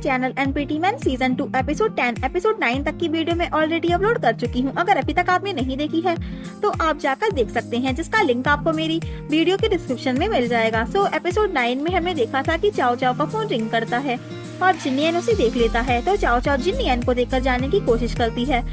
Channel NPT man season 2 episode 10 episode 9 तक की video मैं ऑलरेडी अपलोड कर चुकी हूँ। अगर अभी तक आपने नहीं देखी है तो आप जाकर देख सकते हैं, जिसका लिंक आपको मेरी वीडियो के डिस्क्रिप्शन में मिल जाएगा। एपिसोड 9 में हमने देखा था कि चाओ चाओ का फोन रिंग करता है और जिन्नियन उसे देख लेता है। तो चाओ चाओ जिन्नियन को देखकर जाने की कोशिश करती है।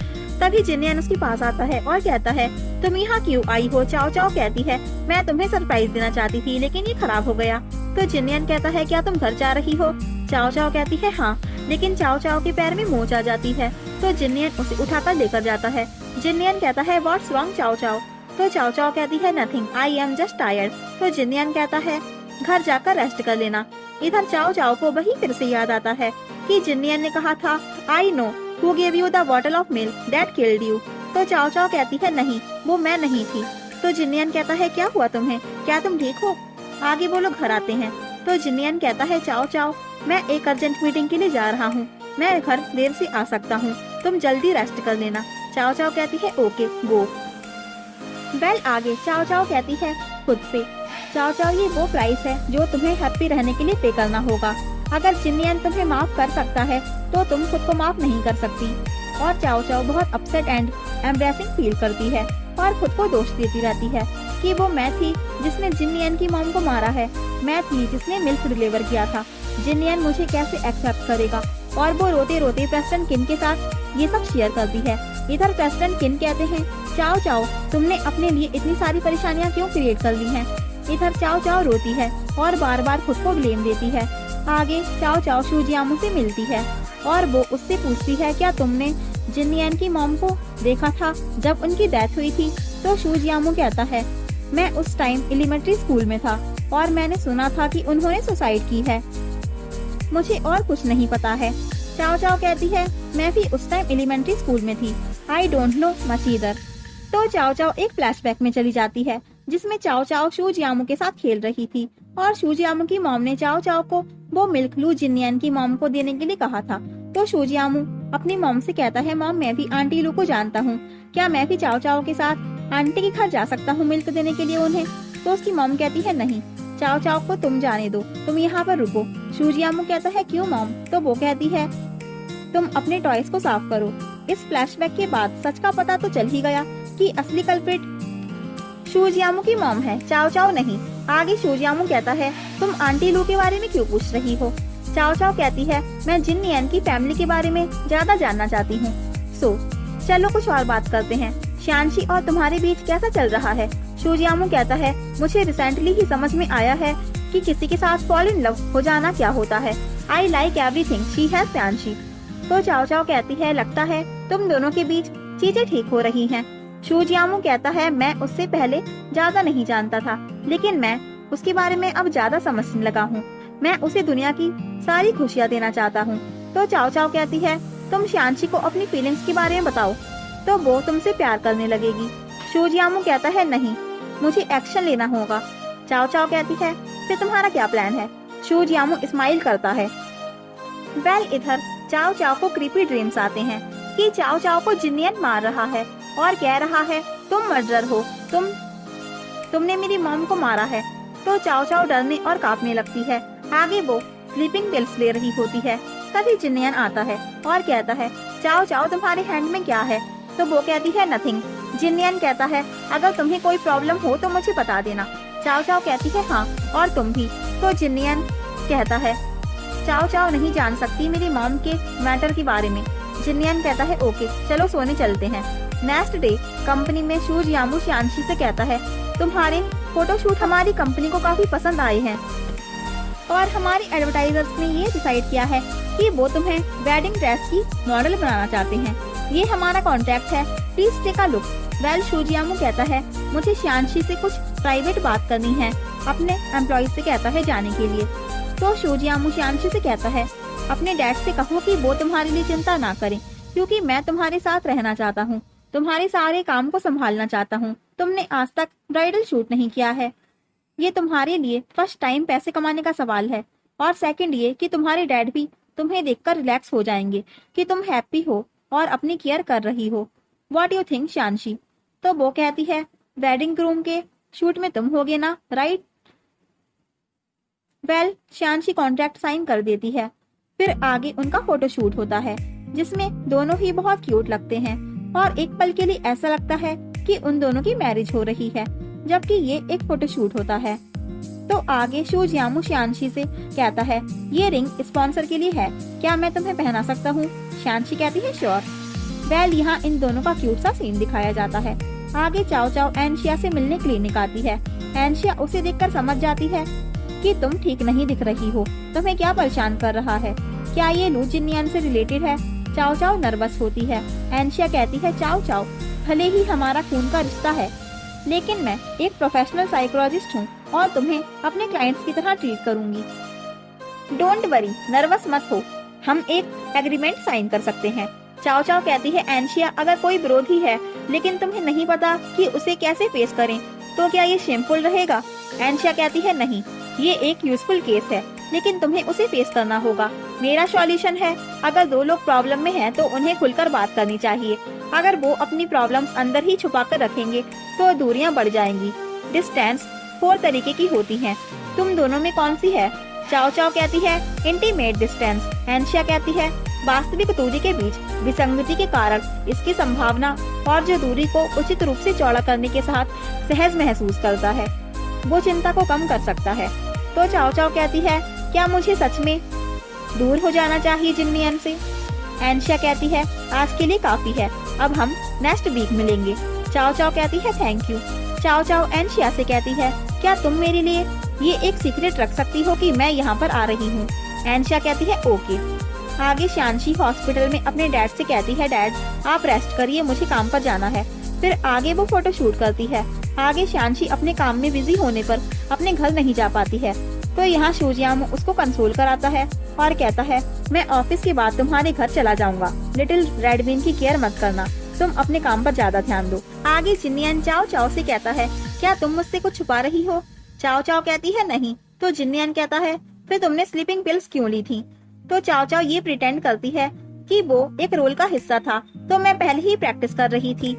तभी जिन्नियन उसके पास आता है और कहता है, तुम यहाँ क्यों आई हो? चाओ चाओ कहती है, मैं तुम्हें सरप्राइज देना चाहती थी लेकिन ये खराब हो गया। तो जिन्नियन कहता है, क्या तुम घर जा रही हो? चाओ चाओ कहती है, हाँ। लेकिन चाओ चाओ के पैर में मोच आ जाती है। तो जिन्नियन उसे उठाकर लेकर जाता है। जिन्नियन कहता है, व्हाट्स रॉन्ग चाओ चाओ? तो चाओ चाओ कहती है, nothing, I am just tired. तो जिन्नियन कहता है, घर जाकर रेस्ट कर लेना। इधर चाओ चाओ को वही फिर से याद आता है कि जिन्नियन ने कहा था, I know who gave you the bottle of milk that killed you. तो चाओ चाओ कहती है, नहीं, वो मैं नहीं थी। तो जिन्नियन कहता है, क्या हुआ तुम्हें? क्या तुम ठीक हो? आगे वो लोग घर आते हैं। तो जिन्नियन कहता है, चाओ चाओ, मैं एक अर्जेंट मीटिंग के लिए जा रहा हूँ, मैं घर देर से आ सकता हूँ, तुम जल्दी रेस्ट कर लेना। चाओ चाओ कहती है, ओके गो। बेल आगे चाओ चाओ कहती है खुद से, चाओ चाओ ये वो प्राइस है जो तुम्हें हैप्पी रहने के लिए पे करना होगा। अगर जिन्नियन तुम्हें माफ कर सकता है तो तुम खुद को माफ नहीं कर सकती। और चाओ चाओ बहुत अपसेट एंड एम्ब्रेसिंग फील करती है और खुद को दोष देती रहती है कि वो मैं थी जिसने जिन्नियन की मॉम को मारा है, मैं थी जिसने मिल्क डिलीवर किया था, जिन्नियन मुझे कैसे एक्सेप्ट करेगा। और वो रोते रोते प्रेस्टन किन के साथ ये सब शेयर करती है। इधर प्रेस्टन किन कहते हैं, चाओ चाओ, तुमने अपने लिए इतनी सारी परेशानियां क्यों क्रिएट कर ली हैं? इधर चाओ चाओ रोती है और बार बार खुद को ब्लेम देती है। आगे चाओ चाओ शूजियामू से मिलती है और वो उससे पूछती है, क्या तुमने जिन्नियन की मॉम को देखा था जब उनकी डेथ हुई थी? तो शूजियामू कहता है, मैं उस टाइम एलिमेंट्री स्कूल में था और मैंने सुना था कि उन्होंने सुसाइड की है, मुझे और कुछ नहीं पता है। चाओ चाओ कहती है, मैं भी उस टाइम एलिमेंट्री स्कूल में थी, I don't know much either. तो चाओ चाओ एक फ्लैशबैक में चली जाती है जिसमें चाओ चाओ शूजियामू के साथ खेल रही थी और शूजियामू की मॉम ने चाओ चाओ को वो मिल्क लू जिन्नियन की मॉम को देने के लिए कहा था। तो शूजियामू अपनी मॉम से कहता है, मॉम मैं भी आंटी लू को जानता हूँ, क्या मैं भी चाओ चाओ के साथ आंटी के घर जा सकता हूँ मिल्क देने के लिए उन्हें? तो उसकी मॉम कहती है, नहीं, चाओ चाओ को तुम जाने दो, तुम यहाँ पर रुको। शूजियामू कहता है, क्यों मॉम? तो वो कहती है, तुम अपने टॉयज को साफ करो। इस फ्लैशबैक के बाद सच का पता तो चल ही गया कि असली कल्प्रिट शूजियामू की मॉम है, चाओ चाओ नहीं। आगे शूजियामू कहता है, तुम आंटी लू के बारे में क्यों पूछ रही हो? चाओ चाओ कहती है, मैं जिन्नियन की फैमिली के बारे में ज्यादा जानना चाहती हूँ। चलो कुछ और बात करते हैं, श्यानशी और तुम्हारे बीच कैसा चल रहा है? शूजियामू कहता है, मुझे रिसेंटली ही समझ में आया है कि किसी के साथ फॉल इन लव हो जाना क्या होता है। I like everything she has श्यानशी। तो चाओ चाओ कहती है, लगता है तुम दोनों के बीच चीजें ठीक हो रही हैं। शूजियामू कहता है, मैं उससे पहले ज्यादा नहीं जानता था लेकिन मैं उसके बारे में अब ज्यादा समझने लगा हूँ, मैं उसे दुनिया की सारी खुशियाँ देना चाहता हूँ। तो चाओ चाओ कहती है, तुम श्यानशी को अपनी फीलिंग्स के बारे में बताओ तो वो तुमसे प्यार करने लगेगी। शूजियामू कहता है, नहीं, मुझे एक्शन लेना होगा। चाओ चाओ कहती है, फिर तुम्हारा क्या प्लान है? शूजियामू स्माइल करता है। वेल इधर चाओ चाओ को क्रीपी ड्रीम्स आते हैं कि चाओ चाओ को जिन्नियन मार रहा है और कह रहा है, तुम मर्डरर हो, तुमने मेरी मॉम को मारा है। तो चाओ चाओ डरने और कांपने लगती है। आगे वो स्लीपिंग पिल्स ले रही होती है। तभी जिन्नियन आता है और कहता है, चाओ चाओ तुम्हारे हैंड में क्या है? तो वो कहती है, नथिंग। जिन्नियन कहता है, अगर तुम्हें कोई प्रॉब्लम हो तो मुझे बता देना। चाओ चाओ कहती है, हाँ, और तुम भी। तो जिन्नियन कहता है, चाओ चाओ नहीं जान सकती मेरी मॉम के मैटर के बारे में। जिन्नियन कहता है, ओके चलो सोने चलते हैं। नेक्स्ट डे कंपनी में शूजियामू श्यानशी से कहता है, तुम्हारे फोटोशूट हमारी कंपनी को काफी पसंद आए हैं और हमारे एडवर्टाइजर्स ने ये डिसाइड किया है कि वो तुम्हें वेडिंग ड्रेस की मॉडल बनाना चाहते हैं। ये हमारा कॉन्ट्रैक्ट है, please take a look. Well शूजियामू कहता है, मुझे श्यानशी से कुछ प्राइवेट बात करनी है, अपने एम्प्लॉय से कहता है जाने के लिए। तो शूजियामू श्यानशी से कहता है, अपने डैड से कहो कि वो तुम्हारे लिए चिंता ना करें क्योंकि मैं तुम्हारे साथ रहना चाहता हूँ, तुम्हारे सारे काम को संभालना चाहता हूँ। तुमने आज तक ब्राइडल शूट नहीं किया है, ये तुम्हारे लिए फर्स्ट टाइम पैसे कमाने का सवाल है और सेकंड ये कि तुम्हारे डैड भी तुम्हें देखकर रिलैक्स हो जाएंगे कि तुम हैप्पी हो और अपनी केयर कर रही हो। व्हाट यू थिंक श्यानशी? तो वो कहती है, वेडिंग ग्रूम के शूट में तुम होगे ना, राइट? वेल श्यानशी कॉन्ट्रैक्ट साइन कर देती है फिर आगे उनका फोटोशूट होता है जिसमें दोनों ही बहुत क्यूट लगते हैं और एक पल के लिए ऐसा लगता है कि उन दोनों की मैरिज हो रही है, जबकि ये एक फोटोशूट होता है। तो आगे शू जियामू शांशी से कहता है, ये रिंग स्पॉन्सर के लिए है, क्या मैं तुम्हें पहना सकता हूँ? शांशी कहती है श्योर। वेल यहाँ इन दोनों का क्यूट सा सीन दिखाया जाता है। आगे चाओ चाओ एनशिया से मिलने क्लिनिक आती है। एनशिया उसे देखकर समझ जाती है कि तुम ठीक नहीं दिख रही हो, तुम्हें क्या परेशान कर रहा है, क्या ये लू जिन्नियन से रिलेटेड है? चाओ चाओ नर्वस होती है। एनशिया कहती है, चाओ चाओ भले ही हमारा खून का रिश्ता है, लेकिन मैं एक प्रोफेशनल साइकोलॉजिस्ट हूँ और तुम्हें अपने क्लाइंट्स की तरह ट्रीट करूंगी। डोंट वरी, नर्वस मत हो, हम एक एग्रीमेंट साइन कर सकते हैं। चाओ चाओ कहती है, एनशिया अगर कोई विरोधी है लेकिन तुम्हें नहीं पता कि उसे कैसे फेस करें, तो क्या ये शेमफुल रहेगा? एनशिया कहती है, नहीं, ये एक यूजफुल केस है, लेकिन तुम्हें उसे फेस करना होगा। मेरा सॉल्यूशन है, अगर दो लोग प्रॉब्लम में हैं तो उन्हें खुलकर बात करनी चाहिए। अगर वो अपनी प्रॉब्लम्स अंदर ही छुपा कर रखेंगे तो दूरियां बढ़ जाएंगी। डिस्टेंस 4 तरीके की होती हैं, तुम दोनों में कौन सी है? चाओ चाओ कहती है, इंटीमेट डिस्टेंस। एनशिया कहती है, वास्तविक दूरी के बीच विसंगति के कारण इसकी संभावना और जो दूरी को उचित रूप से चौड़ा करने के साथ सहज महसूस करता है, वो चिंता को कम कर सकता है। तो चाओ चाओ कहती है, क्या मुझे सच में दूर हो जाना चाहिए जिन्नियन से? एनशिया कहती है, आज के लिए काफी है, अब हम नेक्स्ट वीक मिलेंगे। चाओ चाओ कहती है, थैंक यू। चाओ चाओ एनशिया से कहती है, क्या तुम मेरे लिए ये एक सीक्रेट रख सकती हो कि मैं यहाँ पर आ रही हूँ? एनशिया कहती है, ओके। आगे शांशी हॉस्पिटल में अपने डैड से कहती है, डैड आप रेस्ट करिए, मुझे काम पर जाना है। फिर आगे वो फोटो शूट करती है। आगे शांशी अपने काम में बिजी होने पर अपने घर नहीं जा पाती है, तो यहाँ शू जियामू उसको कंसोल कराता है और कहता है, मैं ऑफिस के बाद तुम्हारे घर चला जाऊंगा, लिटिल रेडविन की केयर मत करना, तुम अपने काम पर ज्यादा ध्यान दो। आगे जिन्नियन चाओ चाओ से कहता है, क्या तुम मुझसे कुछ छुपा रही हो? चाओ चाओ कहती है, नहीं। तो जिन्नियन कहता है, फिर तुमने स्लीपिंग पिल्स क्यों ली थी? तो चाओ चाओ ये प्रिटेंड करती है कि वो एक रोल का हिस्सा था, तो मैं पहले ही प्रैक्टिस कर रही थी।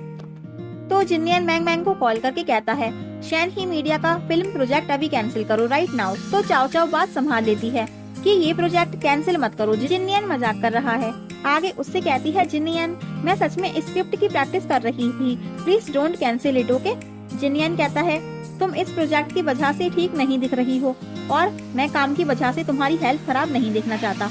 तो जिन्नियन मैंग मैंग को कॉल करके कहता है, शैन ही मीडिया का फिल्म प्रोजेक्ट अभी कैंसिल करो राइट नाउ। तो चाओ चाओ बात संभाल लेती है कि ये प्रोजेक्ट कैंसिल मत करो, जिन्नियन मजाक कर रहा है। आगे उससे कहती है, जिन्नियन मैं सच में स्क्रिप्ट की प्रैक्टिस कर रही थी, please don't cancel it, okay? जिन्नियन कहता है, तुम इस प्रोजेक्ट की वजह से ठीक नहीं दिख रही हो और मैं काम की वजह से तुम्हारी हेल्थ खराब नहीं देखना चाहता।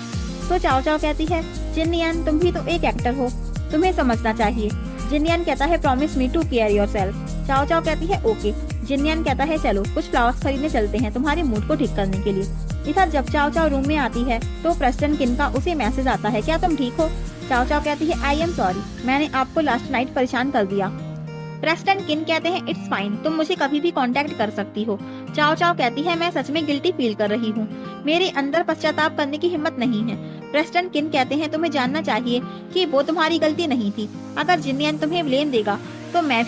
तो चाओ चाओ कहती है, जिन्नियन तुम भी तो एक एक्टर हो, तुम्हें समझना चाहिए। जिन्नियन कहता है, promise me to care yourself. Chao Chao कहती है, ओके। जिन्नियन कहता है, चलो कुछ फ्लावर्स खरीदने चलते हैं तुम्हारे मूड को ठीक करने के लिए। इधर जब चाओ चाओ रूम में आती है तो प्रेस्टन किन का उसे मैसेज आता है, क्या तुम ठीक हो? चाओ चाओ कहती है, आई एम सॉरी, मैंने आपको लास्ट नाइट परेशान कर दिया। प्रेस्टन किन कहते हैं, इट्स फाइन, तुम मुझे कभी भी कांटेक्ट कर सकती हो। चाओ चाओ कहती है, मैं सच में गिल्टी फील कर रही हूँ, मेरे अंदर पश्चाताप करने की हिम्मत नहीं है। प्रेस्टन किन कहते हैं, तुम्हें जानना चाहिए कि वो तुम्हारी गलती नहीं थी, अगर जिन्नियन तुम्हें ब्लेम देगा तो मैं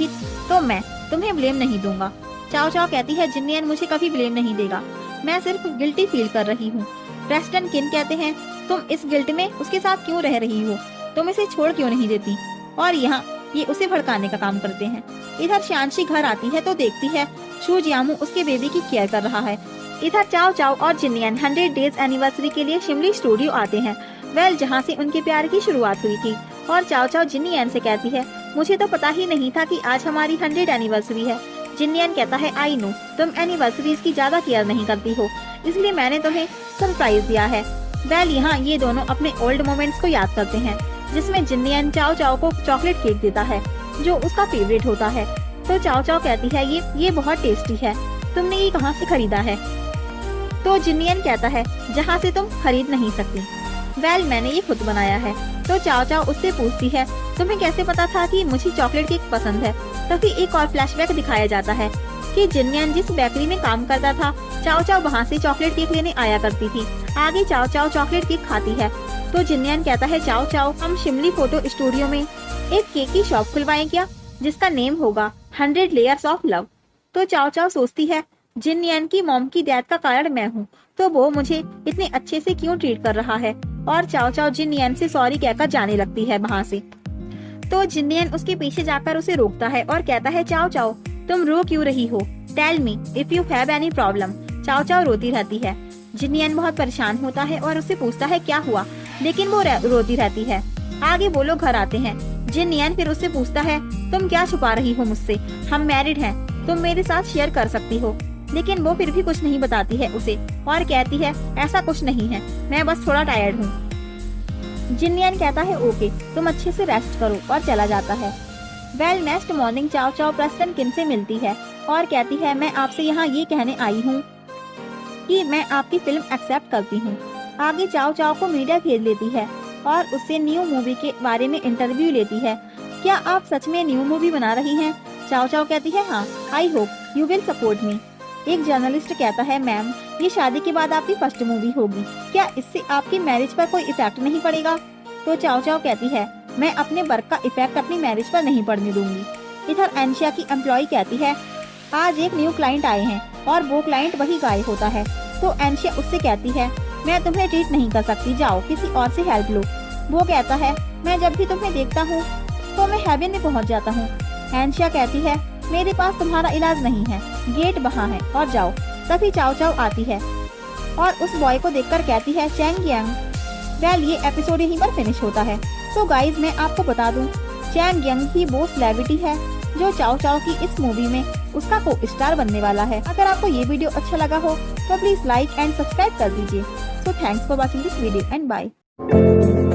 तुम्हें ब्लेम नहीं दूंगा। चाओ चाओ कहती है, जिन्नियन मुझे कभी ब्लेम नहीं देगा, मैं सिर्फ गिल्टी फील कर रही हूँ। प्रेस्टन किन कहते हैं, तुम इस गिल्ट में उसके साथ क्यों रह रही हो, तुम इसे छोड़ क्यों नहीं देती? और यहाँ ये उसे भड़काने का काम करते हैं। इधर शांशी घर आती है तो देखती है शू जियामू उसके बेबी की केयर कर रहा है। इधर चाओ चाओ और जिन्नियन 100 डेज एनिवर्सरी के लिए शिमली स्टूडियो आते हैं, वेल जहाँ से उनके प्यार की शुरुआत हुई थी। और चाओ चाओ जिन्नियन से कहती है, मुझे तो पता ही नहीं था कि आज हमारी 100 एनिवर्सरी है। जिन्नियन कहता है, आई नो तुम एनिवर्सरीज की ज्यादा केयर नहीं करती हो, इसलिए मैंने तुम्हें सरप्राइज दिया है। वेल यहाँ ये दोनों अपने ओल्ड मोमेंट्स को याद करते हैं, जिसमें जिन्नियन चाओ चाओ को चॉकलेट केक देता है जो उसका फेवरेट होता है। तो चाओ चाओ कहती है, ये बहुत टेस्टी है, तुमने ये कहाँ से खरीदा है? तो जिन्नियन कहता है, जहाँ से तुम खरीद नहीं सकती, वेल मैंने ये खुद बनाया है। तो चाओ चाओ उससे पूछती है, तुम्हें कैसे पता था कि मुझे चॉकलेट केक पसंद है? तभी एक और फ्लैशबैक दिखाया जाता है कि जिन्नियन जिस बेकरी में काम करता था, चाओ चाओ वहाँ से चॉकलेट केक लेने आया करती थी। आगे चाओ चाओ चॉकलेट केक खाती है तो जिन्नियन कहता है, चाओ चाओ हम शिमली फोटो स्टूडियो में एक केक की शॉप खुलवाएं क्या, जिसका नेम होगा 100 लेयर्स ऑफ लव। तो चाओ चाओ सोचती है, जिन्नियन की मॉम की डेथ का कारण मैं हूँ, तो वो मुझे इतने अच्छे से क्यों ट्रीट कर रहा है? और चाओ चाओ जिन्नियन से सॉरी कहकर जाने लगती है वहाँ से। तो जिन्नियन उसके पीछे जाकर उसे रोकता है और कहता है, चाओ चाओ तुम रो क्यों रही हो, tell me if you have any problem. Chao Chao रोती रहती है। जिनियन बहुत परेशान होता है और उससे पूछता है क्या हुआ, लेकिन वो रोती रहती है। आगे वो लोग घर आते हैं। जिनियन फिर उससे पूछता है तुम क्या छुपा रही हो मुझसे, हम मैरिड हैं, तुम मेरे साथ शेयर कर सकती हो। लेकिन वो फिर भी कुछ नहीं बताती है उसे और कहती है ऐसा कुछ नहीं है, मैं बस थोड़ा टायर्ड हूँ। जिनियन कहता है ओके, तुम अच्छे से रेस्ट करो और चला जाता है। वेल नेक्स्ट मॉर्निंग चाओ चाओ प्रेस्टन किम से मिलती है और कहती है मैं आपसे यहाँ ये कहने आई हूँ कि मैं आपकी फिल्म एक्सेप्ट करती हूँ। आगे चाओ चाओ को मीडिया घेर लेती है और उससे न्यू मूवी के बारे में इंटरव्यू लेती है। क्या आप सच में न्यू मूवी बना रही हैं? चाओ चाओ कहती है हाँ, I hope you will support me. एक जर्नलिस्ट कहता है मैम ये शादी के बाद आपकी फर्स्ट मूवी होगी, क्या इससे आपकी मैरिज पर कोई इफेक्ट नहीं पड़ेगा? तो चाओ चाओ कहती है मैं अपने वर्क का इफेक्ट अपनी मैरिज पर नहीं पड़ने दूंगी। इधर एनशिया की एम्प्लॉय कहती है आज एक न्यू क्लाइंट आए हैं और वो क्लाइंट वही गाय होता है। तो एनशिया उससे कहती है मैं तुम्हें ट्रीट नहीं कर सकती, जाओ किसी और से हेल्प लो। वो कहता है मैं जब भी तुम्हें देखता हूँ तो मैं हेवन में पहुँच जाता हूँ। एनशिया कहती है मेरे पास तुम्हारा इलाज नहीं है, गेट वहाँ है और जाओ। तभी चाओ चाओ आती है और उस बॉय को देखकर कहती है चैंग यांग। वेल ये एपिसोड यहीं पर फिनिश होता है। तो गाइज मैं आपको बता दूं चैंग यांग ही वो सेलिब्रिटी है जो चाओ चाओ की इस मूवी में उसका को स्टार बनने वाला है। अगर आपको ये वीडियो अच्छा लगा हो तो प्लीज लाइक एंड सब्सक्राइब कर दीजिए। So thanks for watching this video and bye.